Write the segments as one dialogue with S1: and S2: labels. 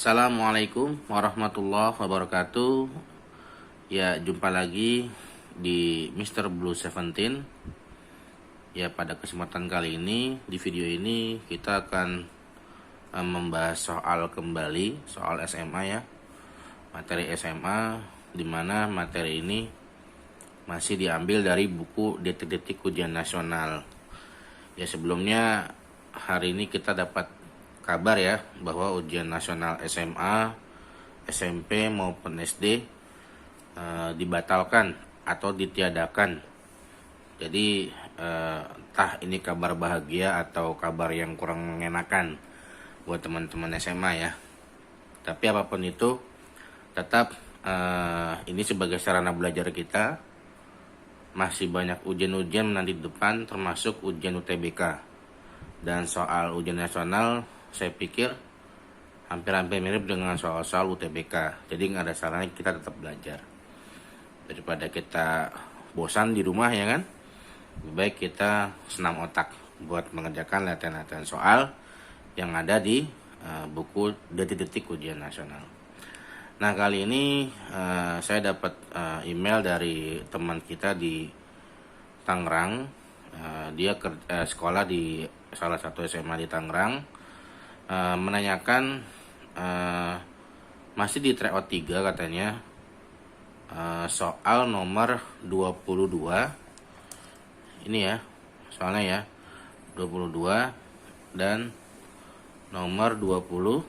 S1: Assalamualaikum warahmatullahi wabarakatuh. Ya, jumpa lagi di Mr. Blue 17. Ya, pada kesempatan kali ini, di video ini kita akan membahas soal kembali, soal SMA ya. Materi SMA, di mana materi ini masih diambil dari buku Detik-Detik Ujian Nasional. Ya, sebelumnya hari ini kita dapat kabar ya bahwa ujian nasional SMA, SMP maupun SD dibatalkan atau ditiadakan. Jadi entah ini kabar bahagia atau kabar yang kurang mengenakan buat teman-teman SMA ya. Tapi apapun itu, tetap ini sebagai sarana belajar kita. Masih banyak ujian-ujian nanti di depan, termasuk ujian UTBK. Dan soal ujian nasional saya pikir hampir-hampir mirip dengan soal-soal UTBK. Jadi nggak ada salahnya kita tetap belajar. Daripada kita bosan di rumah ya kan, lebih baik kita senam otak buat mengerjakan latihan-latihan soal yang ada di buku Detik-Detik Ujian Nasional. Nah, kali ini saya dapat email dari teman kita di Tangerang. Dia sekolah di salah satu SMA di Tangerang. Menanyakan masih di tryout 3 katanya, soal nomor 22 ini ya, soalnya ya 22 dan nomor 23.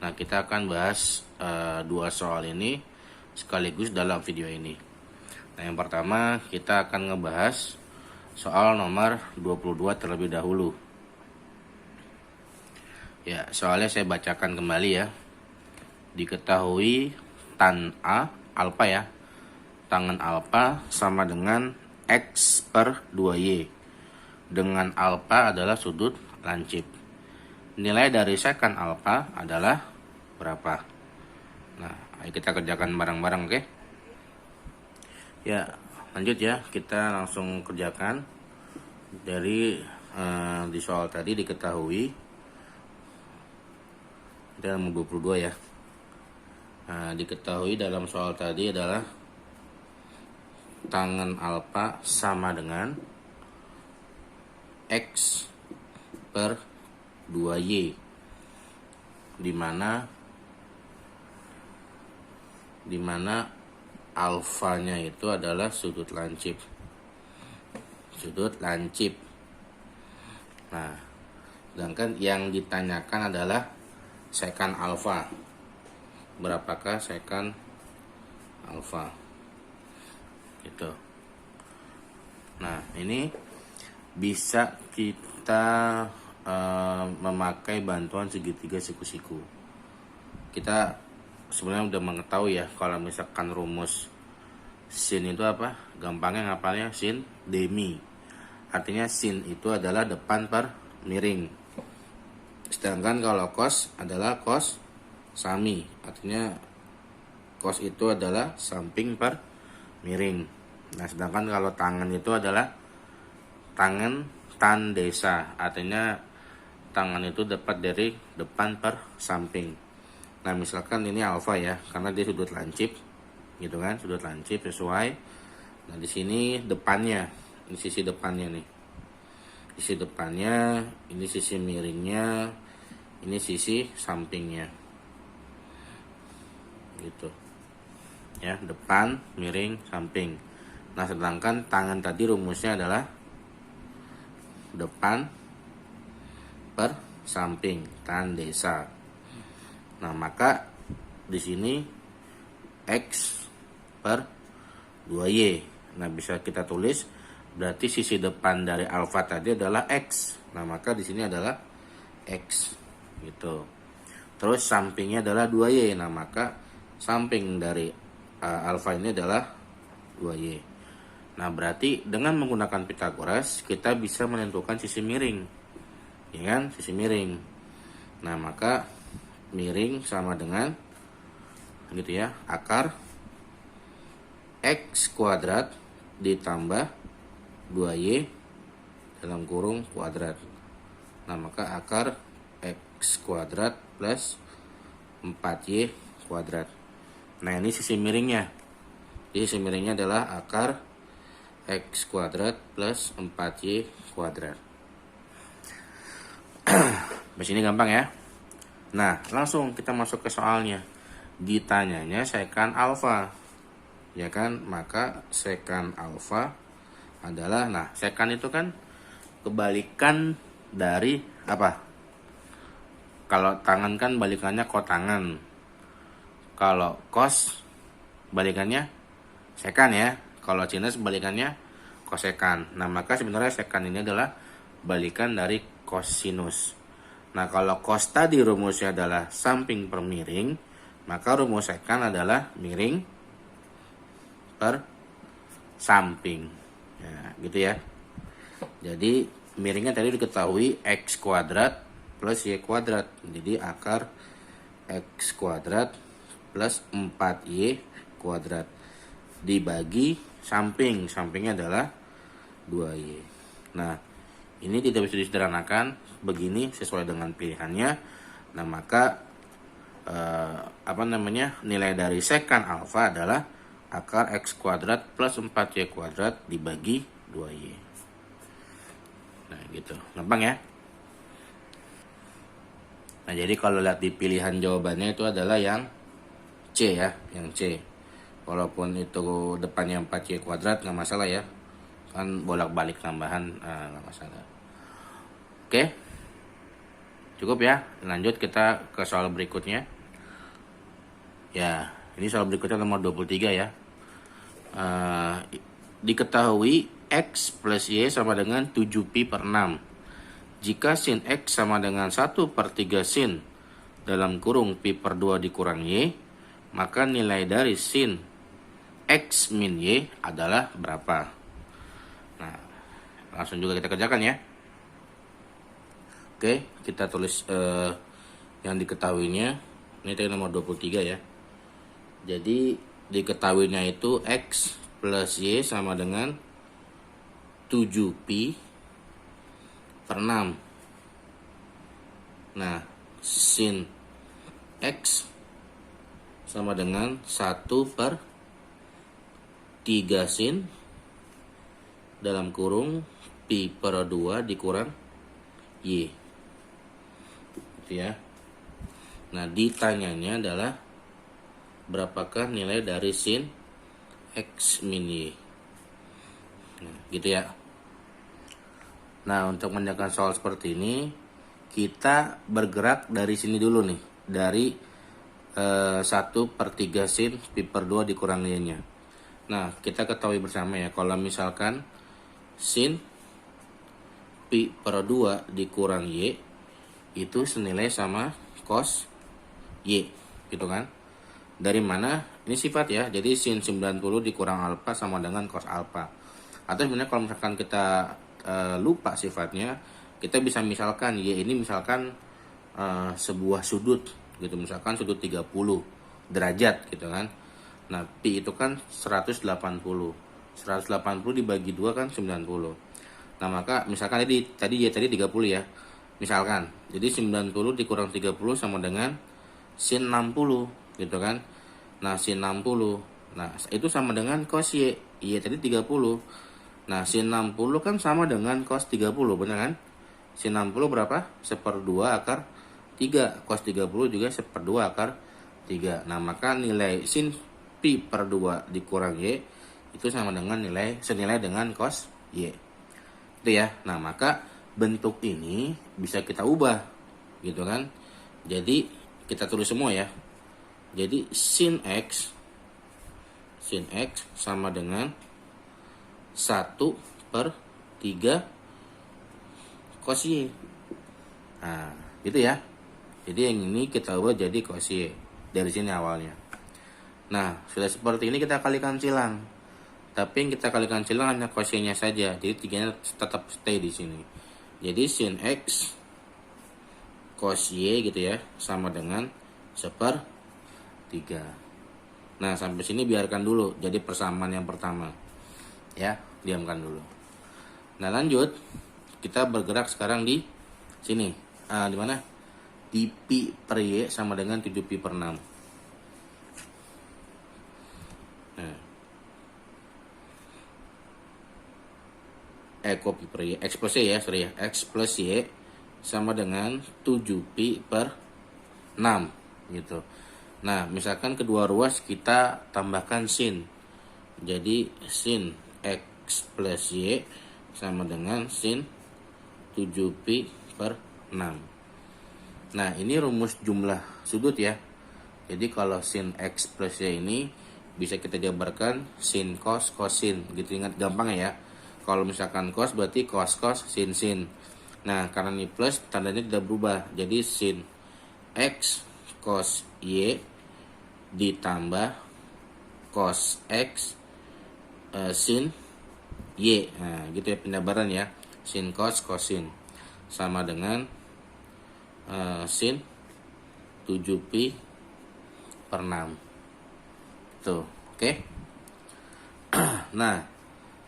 S1: Nah, kita akan bahas dua soal ini sekaligus dalam video ini. Nah, yang pertama kita akan ngebahas soal nomor 22 terlebih dahulu. Ya, soalnya saya bacakan kembali ya. Diketahui tan A, alfa ya. Tangen alfa sama dengan X per 2Y. Dengan alfa adalah sudut lancip. Nilai dari sekan alfa adalah berapa? Nah, ayo kita kerjakan bareng-bareng, oke? Ya, lanjut ya. Kita langsung kerjakan. Dari di soal tadi diketahui dalam 22 ya. Nah, diketahui dalam soal tadi adalah tangen alfa sama dengan X per 2Y, dimana alfanya itu adalah sudut lancip. Nah, sedangkan yang ditanyakan adalah sekan alfa. Berapakah sekan alfa? Gitu. Nah, ini bisa kita memakai bantuan segitiga siku-siku. Kita sebenarnya udah mengetahui ya kalau misalkan rumus sin itu apa? Gampangnya ngapalnya sin demi. Artinya sin itu adalah depan per miring. Sedangkan kalau cos adalah cos sami, artinya cos itu adalah samping per miring. Nah, sedangkan kalau tangan itu adalah tangan tan desa, artinya tangan itu dapat dari depan per samping. Nah, misalkan ini alfa ya, karena dia sudut lancip, gitu kan, sudut lancip sesuai. Nah, di sini depannya, ini sisi depannya nih. Sisi depannya, ini sisi miringnya, ini sisi sampingnya, gitu ya, depan, miring, samping. Nah, sedangkan tangan tadi rumusnya adalah depan per samping, tan desa. Nah, maka di sini X per 2Y. Nah, bisa kita tulis berarti sisi depan dari alfa tadi adalah X. Nah, maka di sini adalah X gitu. Terus sampingnya adalah 2Y. Nah, maka samping dari alfa ini adalah 2Y. Nah, berarti dengan menggunakan Pythagoras kita bisa menentukan sisi miring. Ya kan? Sisi miring. Nah, maka miring sama dengan gitu ya, akar X kuadrat ditambah 2Y dalam kurung kuadrat. Nah, maka akar X kuadrat plus 4Y kuadrat. Nah, ini sisi miringnya. Jadi sisi miringnya adalah akar X kuadrat plus 4Y kuadrat. Di sini gampang ya. Nah, langsung kita masuk ke soalnya. Ditanyanya sekan alfa. Ya kan? Maka sekan alfa adalah, nah, sekan itu kan kebalikan dari apa? Kalau tangan kan balikannya kotangan. Kalau kos balikannya sekan ya. Kalau sinus balikannya kosekan. Nah, maka sebenarnya sekan ini adalah balikan dari kosinus. Nah, kalau cos tadi rumusnya adalah samping per miring, maka rumus sekan adalah miring per samping. Ya, gitu ya. Jadi miringnya tadi diketahui X kuadrat plus Y kuadrat. Jadi akar X kuadrat plus 4Y kuadrat dibagi samping. Sampingnya adalah 2Y. Nah, ini tidak bisa disederhanakan begini sesuai dengan pilihannya. Nah, maka nilai dari sekan alfa adalah akar X kuadrat plus 4Y kuadrat dibagi 2Y. Nah, gitu. Gampang ya. Nah, jadi kalau lihat di pilihan jawabannya itu adalah yang C ya, yang C. Walaupun itu depannya 4Y kuadrat nggak masalah ya. Kan bolak-balik tambahan nggak masalah. Oke. Cukup ya. Lanjut kita ke soal berikutnya. Ya, ini soal berikutnya nomor 23 ya. Diketahui X plus Y sama dengan 7pi per 6. Jika sin X sama dengan 1/3 sin dalam kurung pi per 2 dikurang Y, maka nilai dari sin X min Y adalah berapa? Nah, langsung juga kita kerjakan ya. Oke, kita tulis yang diketahuinya. Ini tadi nomor 23 ya. Jadi diketahuinya itu X plus Y sama dengan 7pi per 6. Nah, sin X sama dengan 1/3 sin dalam kurung pi per 2 dikurang Y. Gitu ya. Nah, ditanyanya adalah berapakah nilai dari sin X min Y. Nah, gitu ya. Nah, untuk mengerjakan soal seperti ini, kita bergerak dari sini dulu nih. Dari 1/3 sin pi per 2 dikurang Y-nya. Nah, kita ketahui bersama ya, kalau misalkan sin pi per 2 dikurang Y itu senilai sama cos Y, gitu kan. Dari mana? Ini sifat ya, jadi sin 90 dikurang alfa sama dengan cos alfa. Atau sebenarnya kalau misalkan kita lupa sifatnya, kita bisa misalkan Y ini misalkan sebuah sudut gitu, misalkan sudut 30 derajat gitu kan. Nah, pi itu kan 180 dibagi 2 kan 90. Nah, maka misalkan tadi Y tadi 30 ya, misalkan jadi 90 dikurang 30 sama dengan sin 60 gitu kan. Nah, sin 60, nah itu sama dengan cos Y. Y tadi 30. Nah, sin 60 kan sama dengan cos 30, benar kan? Sin 60 berapa? 1/2 akar 3. Cos 30 juga 1/2 akar 3. Nah, maka nilai sin pi per 2 dikurang Y itu sama dengan senilai dengan cos Y. Itu ya. Nah, maka bentuk ini bisa kita ubah gitu kan. Jadi kita tulis semua ya. Jadi sin X sama dengan 1/3 cos Y. Nah, gitu ya. Jadi yang ini kita ubah jadi cos Y. Dari sini awalnya. Nah, sudah seperti ini kita kalikan silang. Tapi yang kita kalikan silang hanya cos Y-nya saja. Jadi 3-nya tetap stay di sini. Jadi sin X cos Y gitu ya, sama dengan 1/3. Nah, sampai sini biarkan dulu jadi persamaan yang pertama. Ya, diamkan dulu. Nah, lanjut kita bergerak sekarang di sini. Di mana? di pi per y sama dengan 7 pi per 6. Nah, kok pi per y, x plus y ya, sorry ya, x plus y sama dengan 7 pi per 6 gitu. Nah, misalkan kedua ruas kita tambahkan sin. Jadi sin x plus y sama dengan sin 7 pi per 6. Nah, ini rumus jumlah sudut ya. Jadi kalau sin x plus y ini bisa kita jabarkan sin cos cosin gitu, ingat gampang ya. Kalau misalkan cos berarti cos cos sin sin. Nah, karena ini plus tandanya tidak berubah. Jadi sin x cos y ditambah cos x sin y. Nah, gitu ya penjabaran ya. Sin cos cosin sama dengan sin 7 pi per 6. Tuh, oke. Nah,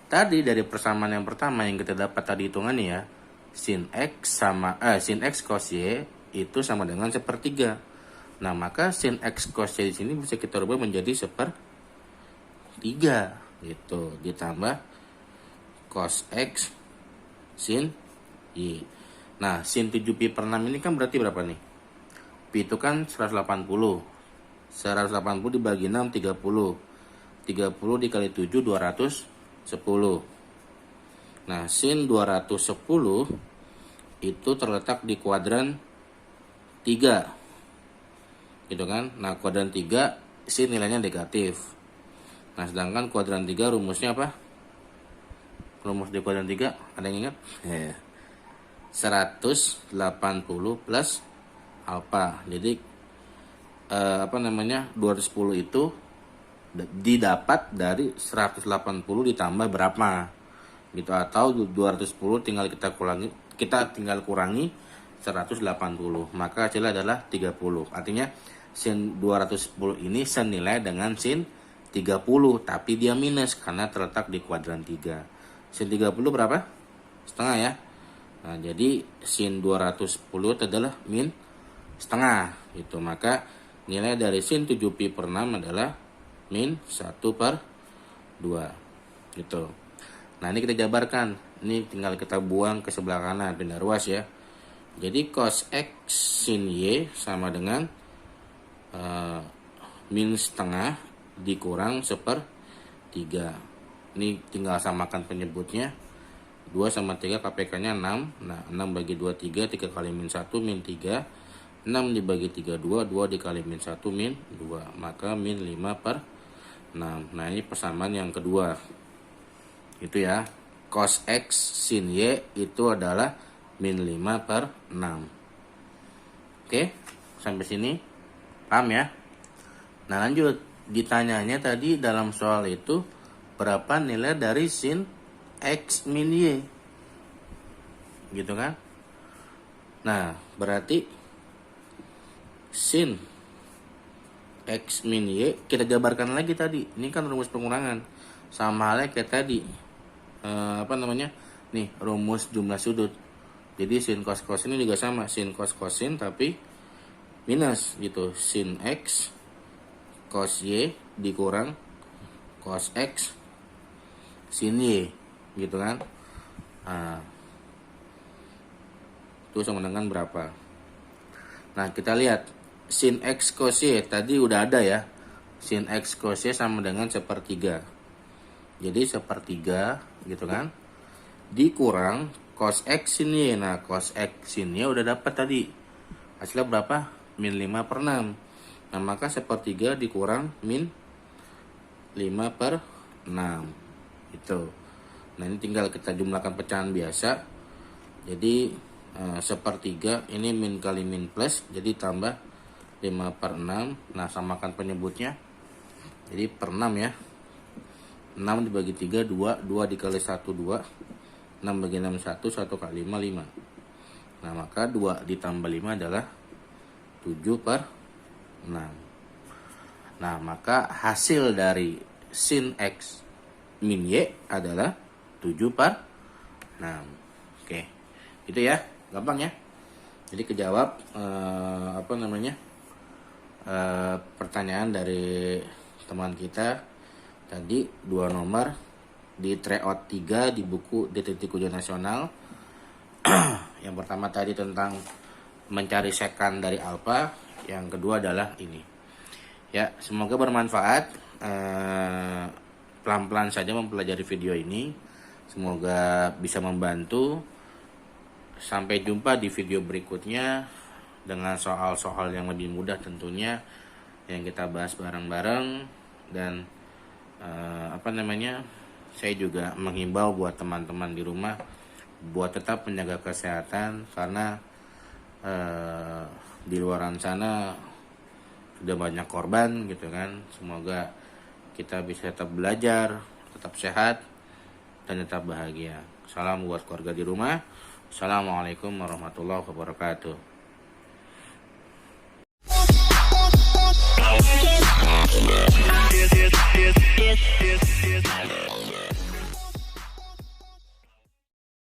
S1: tadi dari persamaan yang pertama yang kita dapat tadi hitungannya ya, sin x cos y itu sama dengan 1/3. Nah, maka sin x cos y di sini bisa kita rubah menjadi 1/3 gitu, ditambah cos x sin y. Nah, sin 7 pi per 6 ini kan berarti berapa nih? Pi itu kan 180. 180 dibagi 6 30. 30 dikali 7 210. Nah, sin 210 itu terletak di kuadran 3. Gitu kan? Nah, kuadran 3 sin nilainya negatif. Nah, sedangkan kuadran 3 rumusnya apa? Rumus di kuadran 3 ada yang ingat? 180 plus alfa. Jadi 210 itu didapat dari 180 ditambah berapa gitu, atau 210 kita tinggal kurangi 180, maka hasilnya adalah 30. Artinya sin 210 ini senilai dengan sin 30, tapi dia minus karena terletak di kuadran 3. Sin 30 berapa? Setengah ya. Nah, jadi sin 210 itu adalah min setengah gitu. Maka nilai dari sin 7 pi per 6 adalah min 1/2 gitu. Nah, ini kita jabarkan. Ini tinggal kita buang ke sebelah kanan, pindah ruas ya. Jadi cos x sin y sama dengan min setengah dikurang 1/3. Ini tinggal samakan penyebutnya. 2 sama 3 KPK-nya 6. Nah, 6 bagi 2 3, 3 kali min 1 min 3. 6 dibagi 3 2, 2 dikali min 1 min 2. Maka min 5/6. Nah, ini persamaan yang kedua. Itu ya. Cos x sin y itu adalah min 5/6. Oke, sampai sini paham ya? Nah, lanjut. Ditanyanya tadi dalam soal itu berapa nilai dari sin x min y, gitu kan? Nah, berarti sin x min y kita jabarkan lagi tadi. Ini kan rumus pengurangan, sama halnya kayak tadi nih rumus jumlah sudut. Jadi sin cos cosin ini juga sama, sin cos cosin tapi minus gitu, sin x cos y dikurang cos x sin y gitu kan. Nah, itu sama dengan berapa? Nah, kita lihat sin x cos y tadi udah ada ya. Sin x cos y sama dengan 1/3. Jadi 1/3 gitu kan, dikurang cos x sin y. Nah, cos x sin y udah dapat tadi. Hasilnya berapa? Min 5/6. Nah, maka 1/3 dikurang min 5/6 itu. Nah, ini tinggal kita jumlahkan pecahan biasa. Jadi 1/3 ini min kali min plus, jadi tambah 5/6. Nah, samakan penyebutnya. Jadi per 6 ya. 6 dibagi 3 2, 2 dikali 1 2. 6 bagi 6 1, 1 kali 5 5. Nah, maka 2 ditambah 5 adalah 7/6. Nah, maka hasil dari sin x min y adalah 7/6. Oke, itu ya, gampang ya. Jadi kejawab pertanyaan dari teman kita tadi, 2 nomor di tryout 3 di buku Detektif Ujian Nasional. Yang pertama tadi tentang mencari sekan dari alfa, yang kedua adalah ini. Ya, semoga bermanfaat. Pelan-pelan saja mempelajari video ini. Semoga bisa membantu. Sampai jumpa di video berikutnya dengan soal-soal yang lebih mudah tentunya, yang kita bahas bareng-bareng. Dan saya juga menghimbau buat teman-teman di rumah buat tetap menjaga kesehatan, karena di luaran sana sudah banyak korban gitu kan. Semoga kita bisa tetap belajar, tetap sehat, dan tetap bahagia. Salam buat keluarga di rumah. Assalamualaikum warahmatullahi wabarakatuh.